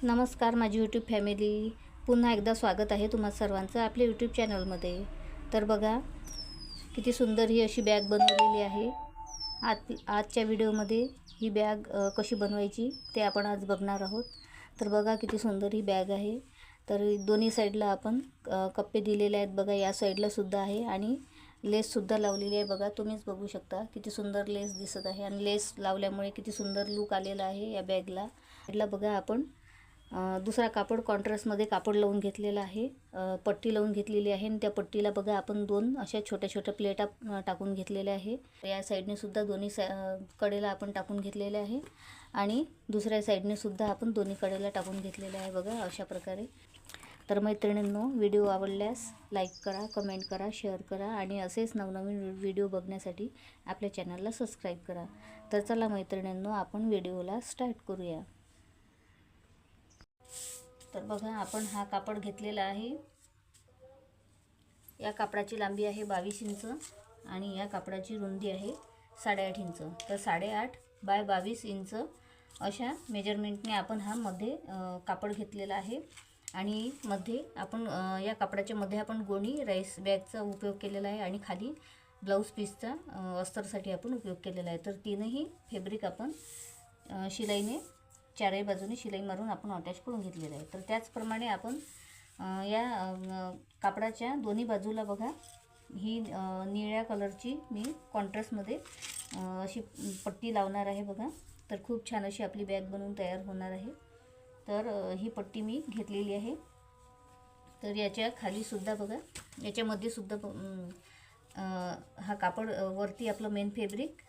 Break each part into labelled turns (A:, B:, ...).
A: नमस्कार माझी YouTube family, पुन्हा एकदा स्वागत आहे तुम्हा सर्वांचं आपल्या यूट्यूब चॅनलमध्ये. तर बघा किती सुंदर ही अशी बॅग बनवलेली आहे. आजच्या व्हिडिओमध्ये ही बॅग कशी बनवायची ते आपण आज बघणार आहोत. तर बघा किती सुंदर ही बॅग आहे. तर दोन्ही साईडला आपण कप्पे दिलेले आहेत. बघा या साईडला सुद्धा आहे आणि लेससुद्धा लावलेली आहे. बघा तुम्हीच बघू शकता किती सुंदर लेस दिसत आहे आणि लेस लावल्यामुळे किती सुंदर लूक आलेला आहे या बॅगला. बघा आपण दुसरा कापड कॉन्ट्रास्टमध्ये कापड लावून घेतलेला आहे, पट्टी लावून घेतलेली आहे आणि त्या पट्टीला बघा आपण दोन अशा छोट्या छोट्या प्लेटा टाकून घेतलेल्या आहे. या साईडने सुद्धा दोन्ही कडेला आपण टाकून घेतलेले आहे आणि दुसऱ्या साईडने सुद्धा आपण दोन्ही कडेला टाकून घेतलेले आहे. बघा अशा प्रकारे. तर मैत्रिणींनो, व्हिडिओ आवडल्यास लाईक करा, कमेंट करा, शेअर करा आणि असेच नवनवीन व्हिडिओ बघण्यासाठी आपल्या चॅनलला सबस्क्राईब करा. तर चला मैत्रिणींनो, आपण व्हिडिओला स्टार्ट करूया. तर बघा आपण हा कापड घेतलेला आहे. या कापडाची लांबी आहे 22 इंच आणि या कापडाची रुंदी आहे 8.5 इंच. तर 8.5 बाय 22 इंच अशा मेजरमेंटने आपण हा मध्ये कापड घेतलेला आहे. आणि मध्ये आपण या कापडाच्या मध्ये आपण गोणी राईस बॅगचा उपयोग केलेला आहे आणि खाली ब्लाऊज पीसचा अस्तरसाठी आपण उपयोग केलेला आहे. तर तीनही फॅब्रिक आपण शिलाईने चारही बाजूने शिलाई मारून आपण अटॅच करून घेतलेलं आहे. तर त्याचप्रमाणे आपण या कापडाच्या दोन्ही बाजूला बघा ही निळ्या कलरची मी कॉन्ट्रास्टमध्ये अशी पट्टी लावणार आहे. बघा तर खूप छान अशी आपली बॅग बनवून तयार होणार आहे. तर ही पट्टी मी घेतलेली आहे. तर याच्या खाली सुद्धा बघा, याच्यामध्ये सुद्धा हा कापड वरती आपलं मेन फॅब्रिक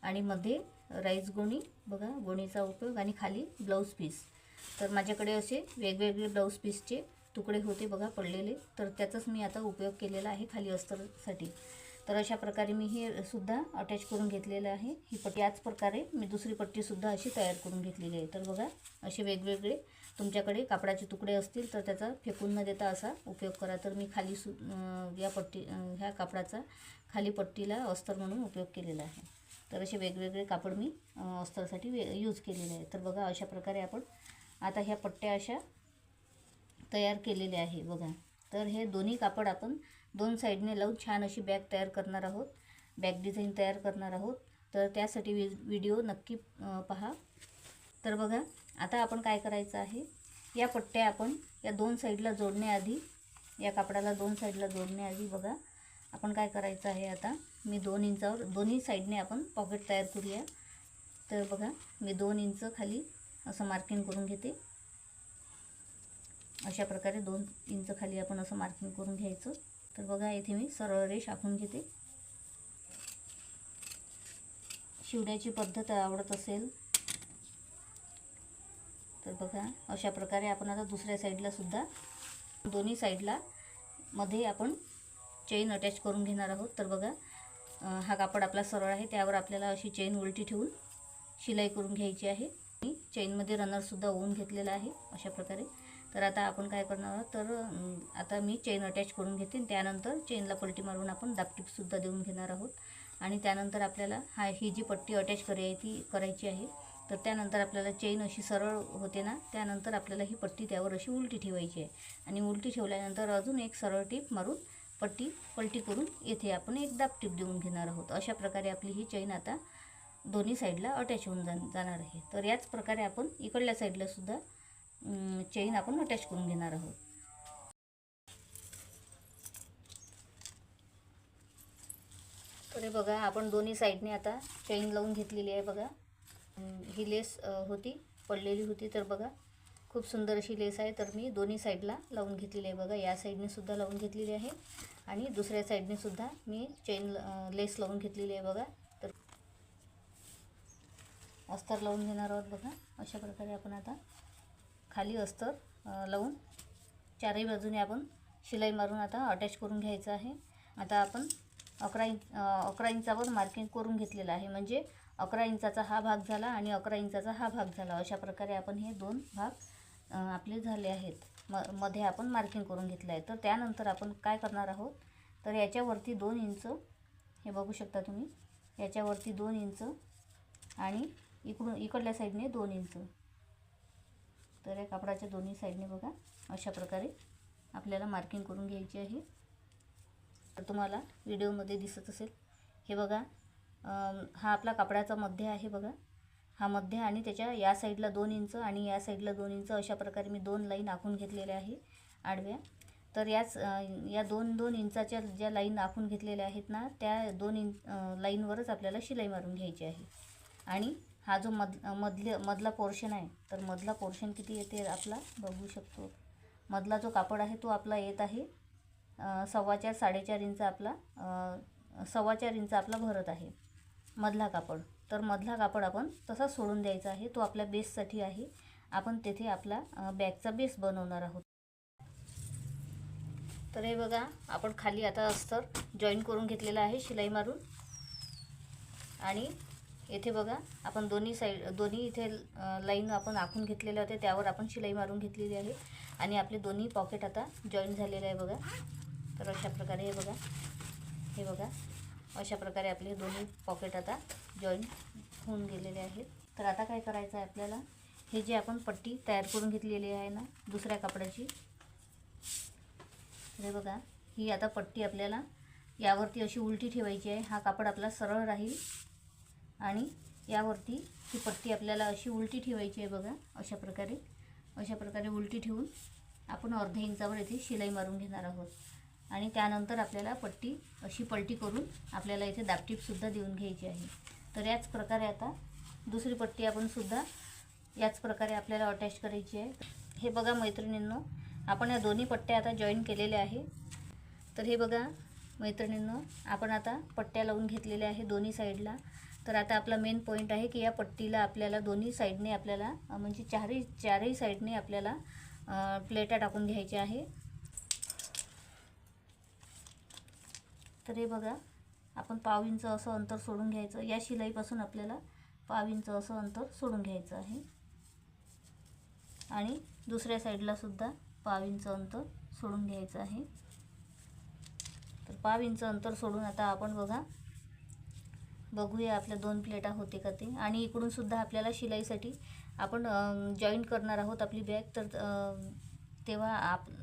A: आणि मध्ये राईस गोणी, बघा गोणीचा उपयोग आणि खाली ब्लाऊज पीस. तर माझ्याकडे असे वेगवेगळे ब्लाऊज पीसचे तुकडे होते बघा पडलेले, तर त्याचाच मी आता उपयोग केलेला आहे खाली अस्तरसाठी. तर अशा प्रकारे मी हे सुद्धा अटॅच करून घेतलेलं आहे. ही पट्टी याच प्रकारे मी दुसरी पट्टीसुद्धा अशी तयार करून घेतलेली आहे. तर बघा असे वेगवेगळे तुमच्याकडे कापडाचे तुकडे असतील तर त्याचा फेकून न देता असा उपयोग करा. तर मी खाली या ह्या कापडाचा खाली पट्टीला अस्तर म्हणून उपयोग केलेला आहे. तर असे वेगवेगळे कापड मी अस्तरसाठी यूज केलेले आहे. तर बघा अशा प्रकारे आपण आता ह्या पट्ट्या अशा तयार केलेल्या आहे. बघा तर हे दोन्ही कापड आपण दोन साईडने लावून छान अशी बॅग तयार करणार आहोत, बॅग डिझाईन तयार करणार आहोत. तर त्यासाठी व्हिडिओ नक्की पहा. तर बघा आता आपण काय करायचं आहे, या पट्ट्या आपण या दोन साईडला जोडण्याआधी, या कापडाला दोन साईडला जोडण्याआधी बघा आपण काय करायचं आहे, आता मी 2 इंचावर दोन्ही साईडने आपण पॉकेट तयार करूया. तर बघा मी 2 इंच खाली असं मार्किंग करून घेते. अशा प्रकारे 2 इंच खाली आपण असं मार्किंग करून घ्यायचं. तर बघा इथे मी सरळ रेष आखून घेते. शिवण्याची पद्धत आवडत असेल तर बघा अशा प्रकारे आपण आता दुसऱ्या साईडला सुद्धा दोन्ही साईडला मध्ये आपण चेन अटॅच करून घेणार आहोत. तर बघा हा कापड आपला सरळ आहे, त्यावर आपल्याला अशी चेन उलटी ठेवून शिलाई करून घ्यायची आहे. मी चेनमध्ये रनरसुद्धा ओवून घेतलेला आहे अशा प्रकारे. तर आता आपण काय करणार आहोत, तर आता मी चेन अटॅच करून घेते. त्यानंतर चेनला पलटी मारून आपण दाबटीपसुद्धा देऊन घेणार आहोत. आणि त्यानंतर आपल्याला ही जी पट्टी अटॅच करायची आहे, तर त्यानंतर आपल्याला चेन अशी सरळ होते ना, त्यानंतर आपल्याला ही पट्टी त्यावर अशी उलटी ठेवायची आहे. आणि उलटी ठेवल्यानंतर अजून एक सरळ टीप मारून पट्टी पलटी करून येथे आपण एक दाबटीप देऊन घेणार आहोत. अशा प्रकारे आपली ही चेन आता दोन्ही साईडला अटॅच होऊन जाणार आहे. तर याच प्रकारे आपण इकडल्या साईडला सुद्धा चेन आपण अटॅच करून घेणार आहोत. तर बघा आपण दोन्ही साईडने आता चेन लावून घेतलेली आहे. बघा ही लेस होती पडलेली होती, तर बघा खूप सुंदर अशी लेस आहे. तर मी दोन्ही साईडला लावून घेतलेली आहे. बघा या साईडने सुद्धा लावून घेतलेली आहे आणि दुसऱ्या साईडने सुद्धा मी चेन लेस लावून घेतलेली आहे. बघा तर अस्तर लावून घेणार आहोत. बघा अशा प्रकारे आपण आता खाली अस्तर लावून चारही बाजूने आपण शिलाई मारून आता अटॅच करून घ्यायचं आहे. आता आपण 11 इंचावर मार्किंग करून घेतलेलं आहे, म्हणजे 11 इंचाचा हा भाग झाला आणि 11 इंचाचा हा भाग झाला. अशा प्रकारे आपण हे दोन भाग आपले झाले आहेत. मध्ये आपण मार्किंग करून घेतलं आहे. तर त्यानंतर आपण काय करणार आहोत, तर याच्यावरती 2 इंच, हे बघू शकता तुम्ही, याच्यावरती 2 इंच आणि इकडल्या साईडने 2 इंच. तर या कापडाच्या दोन्ही साईडने बघा अशा प्रकारे आपल्याला मार्किंग करून घ्यायची आहे. तर तुम्हाला व्हिडिओमध्ये दिसत असेल, हे बघा हा आपला कापडाचा मध्य आहे बघा. हा मध्य आणि त्याच्या या साईडला 2 इंच आणि या साईडला 2 इंच अशा प्रकारे मी 2 लाईन आखून घेतलेल्या आहे आडव्या. तर या 2-2 इंचाच्या ज्या लाईन आखून घेतलेल्या आहेत ना, त्या 2 लाईनवरच आपल्याला शिलाई मारून घ्यायची आहे. आणि हा जो मधला पोर्शन आहे, तर मधला पोर्शन किती येते आपला बघू शकतो. मधला जो कापड आहे तो आपला येत आहे 4.25-4.5 इंच आपला 4.25 इंच आपला भरत आहे मधला कापड. तर मधला कापड आपण तसा सोडून द्यायचा आहे, तो आपल्या बेससाठी आहे. आपण तेथे आपला बॅगचा बेस बनवणार आहोत. तर हे बघा आपण खाली आता अस्तर जॉईन करून घेतलेला आहे शिलाई मारून. आणि येथे बघा आपण दोन्ही इथे लाईन आपण आखून घेतलेल्या होत्या, त्यावर आपण शिलाई मारून घेतलेली आहे. आणि आपले दोन्ही पॉकेट आता जॉईन झालेले आहे बघा. तर अशा प्रकारे हे बघा अशा प्रकारे आपले दोन्ही पॉकेट आता जॉईन होऊन गेलेले आहेत. तर आता काय करायचं आहे आपल्याला, हे जे आपण पट्टी तयार करून घेतलेली आहे ना दुसऱ्या कापडाची, हे बघा ही आता पट्टी आपल्याला यावरती अशी उलटी ठेवायची आहे. हा कापड आपला सरळ राहील आणि यावरती ही पट्टी आपल्याला अशी उलटी ठेवायची आहे बघा. अशा प्रकारे उलटी ठेवून आपण अर्ध्या इंचावर इथे शिलाई मारून घेणार आहोत. आणि त्यानंतर आपल्याला पट्टी अशी पलटी करून आपल्याला इथे दाबटीपसुद्धा देऊन घ्यायची आहे. तर याच प्रकारे आता दुसरी पट्टी आपण सुद्धा याच प्रकारे आपल्याला अटॅच करायची आहे. हे बघा मैत्रिणींनो, आपण या दोन्ही पट्ट्या आता जॉईन केलेल्या आहे. तर हे बघा मैत्रिणींनो, आपण आता पट्ट्या लावून घेतलेल्या आहे दोन्ही साईडला. तर आता आपला मेन पॉईंट आहे की या पट्टीला आपल्याला दोन्ही साईडने आपल्याला म्हणजे चारही साईडने आपल्याला प्लेटा टाकून घ्यायच्या आहे. तर हे बघा आपण 1/2 इंच असं अंतर सोडून घ्यायचं. या शिलाईपासून आपल्याला 1/2 इंच असं अंतर सोडून घ्यायचं आहे. आणि दुसऱ्या साईडला सुद्धा 1/2 इंच अंतर सोडून घ्यायचं आहे. तर 1/2 इंच अंतर सोडून आता आपण बघूया आपल्या 2 प्लेटा होते का ते. आणि इकडून सुद्धा आपल्याला शिलाईसाठी आपण जॉईन करणार आहोत आपली बॅग. तर तेव्हा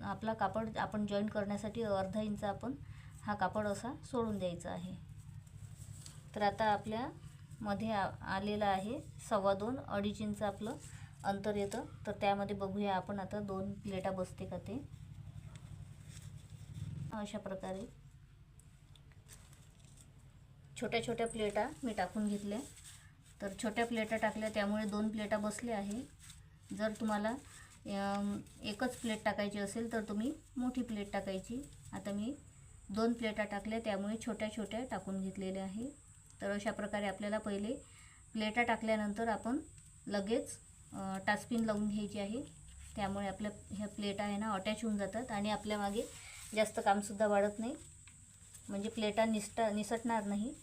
A: आपला कापड आपण जॉईन करण्यासाठी अर्धा इंच आपण हा कापड असा सोडून द्यायचा आहे. तर आता आपल्या मध्ये आलेला आहे 2.25 2.5 इंच आपलं अंतर येतं. तर त्यामध्ये बघूया आपण आता 2 प्लेटा बसते का ते. अशा प्रकारे छोट्या छोट्या प्लेटा मी टाकून घेतल्या. तर छोट्या प्लेटा टाकल्या त्यामुळे 2 प्लेटा बसल्या आहे. जर तुम्हाला एकच प्लेट टाकायची असेल तर तुम्ही मोठी प्लेट टाकायची. आता मी 2 प्लेटा टाकल्या त्यामुळे छोट्या छोट्या टाकून घेतलेल्या आहे. तर अशा प्रकारे आपल्याला पहिले प्लेटा टाकल्यानंतर आपण लगेच टाचपिन लावून घ्यायची आहे. त्यामुळे आपल्या ह्या प्लेटा आहे ना अटॅच होऊन जातात आणि आपल्या मागे जास्त कामसुद्धा वाढत नाही. म्हणजे प्लेटा निसटणार नाही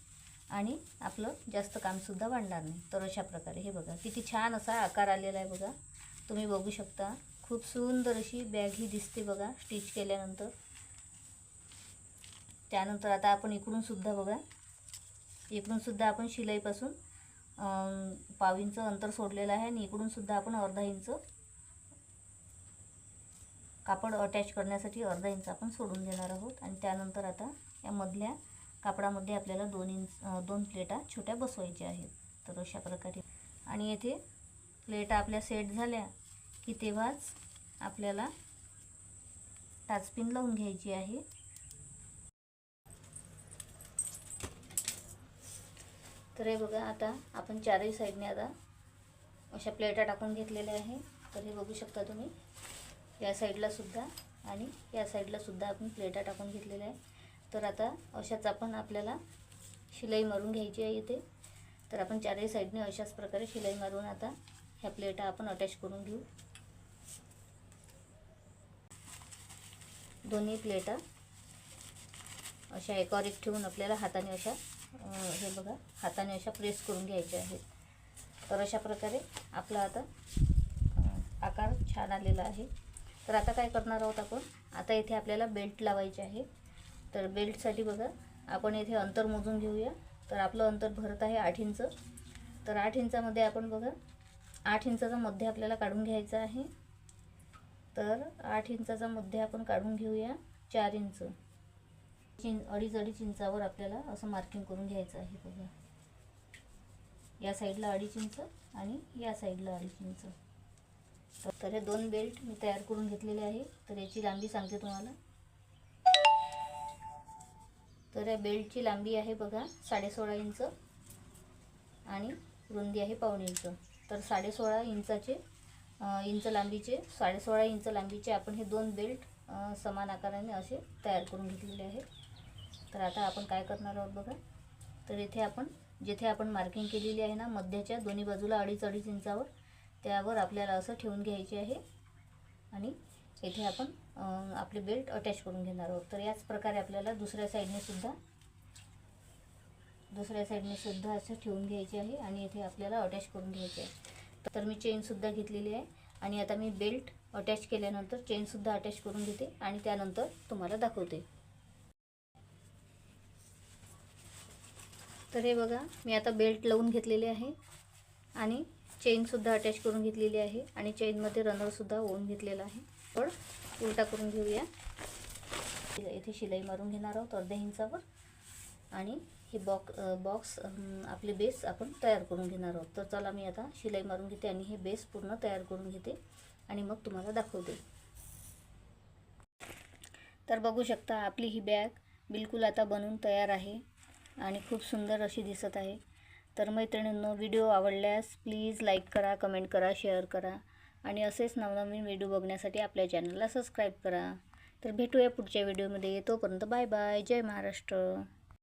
A: आणि आपलं जास्त कामसुद्धा वाढणार नाही. तर अशा प्रकारे हे बघा किती छान असा आकार आलेला आहे बघा. तुम्ही बघू शकता खूप सुंदर अशी बॅग ही दिसते बघा स्टिच केल्यानंतर. त्यानंतर आता आपण इकडून सुद्धा आपण शिलाईपासून 1/2 इंच अंतर सोडलेलं आहे. आणि इकडून सुद्धा आपण अर्धा इंच कापड अटॅच करण्यासाठी अर्धा इंच आपण सोडून देणार आहोत. आणि त्यानंतर आता या मधल्या कापडामध्ये आपल्याला 2 प्लेटा छोट्या बसवायच्या आहेत. तर अशा प्रकारे आणि येथे प्लेटा आपल्या सेट झाल्या की तेव्हाच आपल्याला टाचपिन लावून घ्यायची आहे. तर हे बघा आता आपण चारही साईडने आता अशा प्लेटा टाकून घेतलेल्या आहे. तर हे बघू शकता तुम्ही या साईडला सुद्धा आणि या साईडला सुद्धा आपण प्लेटा टाकून घेतलेल्या आहे. तर आता अशाच आपण आपल्याला शिलाई मारून घ्यायची आहे इथे. तर आपण चारही साईडने अशाच प्रकारे शिलाई मारून आता ह्या प्लेटा आपण अटॅच करून घेऊ. दोन्ही प्लेटा अशा एकावर एक ठेवून आपल्याला हाताने अशा हे बघा हाताने अशा प्रेस करून घ्यायच्या आहेत. तर अशा प्रकारे आपला आता आकार छान आलेला आहे. तर आता काय करणार आहोत आपण, आता इथे आपल्याला बेल्ट लावायचे आहे. तर बेल्टसाठी बघा आपण इथे अंतर मोजून घेऊया. तर आपलं अंतर भरत आहे 8 इंच. तर 8 इंचामध्ये आपण बघा 8 इंचाचा मध्य आपल्याला काढून घ्यायचा आहे. तर 8 इंचाचा मध्ये आपण काढून घेऊया 4 इंच. 2.5 इंचावर आपल्याला असं मार्किंग करून घ्यायचं आहे. बघा, या साईडला 2.5 इंच आणि या साईडला 2.5 इंच. तर हे 2 बेल्ट मी तयार करून घेतलेले आहे. तर याची लांबी सांगते तुम्हाला. तर या बेल्टची लांबी आहे बघा 16.5 इंच आणि रुंदी आहे 1.25 इंच. तर 16.5 इंचाचे लांबीचे 16.5 इंच लांबीचे आपण हे 2 बेल्ट समान आकाराने असे तयार करून घेतलेले आहे. तर आता आपण काय करणार आहोत बघा. तर इथे आपण जिथे आपण मार्किंग केलेली आहे ना मध्याच्या दोन्ही बाजूला 2.5 इंचावर, त्यावर आपल्याला असं ठेवून घ्यायचे आहे आणि इथे आपण आपले बेल्ट अटॅच करून घेणार आहोत. तर याच प्रकारे आपल्याला दुसऱ्या साईडने सुद्धा असं ठेवून घ्यायचे आहे आणि इथे आपल्याला अटॅच करून घ्यायचे आहे. तर मी चेनसुद्धा घेतलेली आहे आणि आता मी बेल्ट अटॅच केल्यानंतर चेनसुद्धा अटॅच करून घेते आणि त्यानंतर तुम्हाला दाखवते. तर हे बघा, मी आता बेल्ट लावून घेतलेले आहे आणि चेनसुद्धा अटॅच करून घेतलेली आहे आणि चेनमध्ये रनरसुद्धा ओढून घेतलेला आहे. पण उलटा करून घेऊया. इथे शिलाई मारून घेणार आहोत 1/2 इंचावर आणि हे बॉक्स आपले बेस आपण तयार करून घेणार आहोत. तर चला मी आता शिलाई मारून घेते आणि हे बेस पूर्ण तयार करून घेते आणि मग तुम्हाला दाखवते. तर बघू शकता आपली ही बॅग बिलकुल आता बनून तयार आहे आणि खूप सुंदर अशी दिसत आहे. तर मैत्रिणींनो, व्हिडिओ आवडल्यास प्लीज लाईक करा, कमेंट करा, शेअर करा आणि असेच नवनवीन व्हिडिओ बघण्यासाठी आपल्या चॅनलला सबस्क्राईब करा. तर भेटूया पुढच्या व्हिडिओमध्ये. तोपर्यंत बाय बाय. जय महाराष्ट्र.